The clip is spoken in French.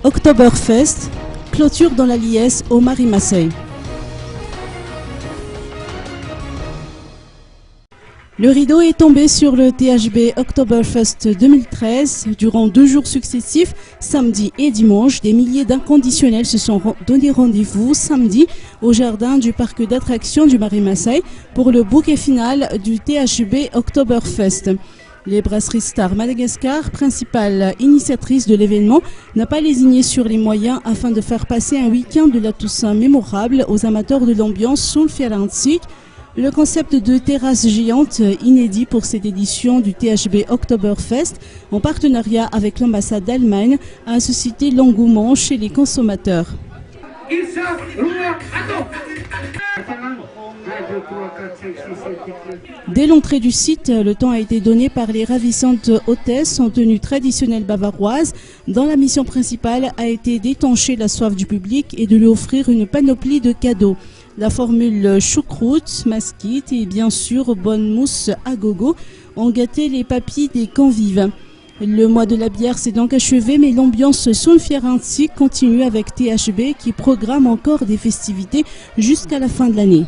Oktoberfest, clôture dans la liesse au Marie-Masseille. Le rideau est tombé sur le THB Oktoberfest 2013. Durant 2 jours successifs, samedi et dimanche, des milliers d'inconditionnels se sont donné rendez-vous samedi au jardin du parc d'attractions du Marie-Masseille pour le bouquet final du THB Oktoberfest. Les brasseries Star Madagascar, principale initiatrice de l'événement, n'a pas lésiné sur les moyens afin de faire passer un week-end de la Toussaint mémorable aux amateurs de l'ambiance Sulfjärnsvik. Le concept de terrasse géante, inédit pour cette édition du THB Oktoberfest, en partenariat avec l'ambassade d'Allemagne, a suscité l'engouement chez les consommateurs. Dès l'entrée du site, le temps a été donné par les ravissantes hôtesses en tenue traditionnelle bavaroise, dont la mission principale a été d'étancher la soif du public et de lui offrir une panoplie de cadeaux. La formule choucroute, masquite et bien sûr bonne mousse à gogo ont gâté les papilles des convives. Le mois de la bière s'est donc achevé, mais l'ambiance Sulfjärnsvik continue avec THB qui programme encore des festivités jusqu'à la fin de l'année.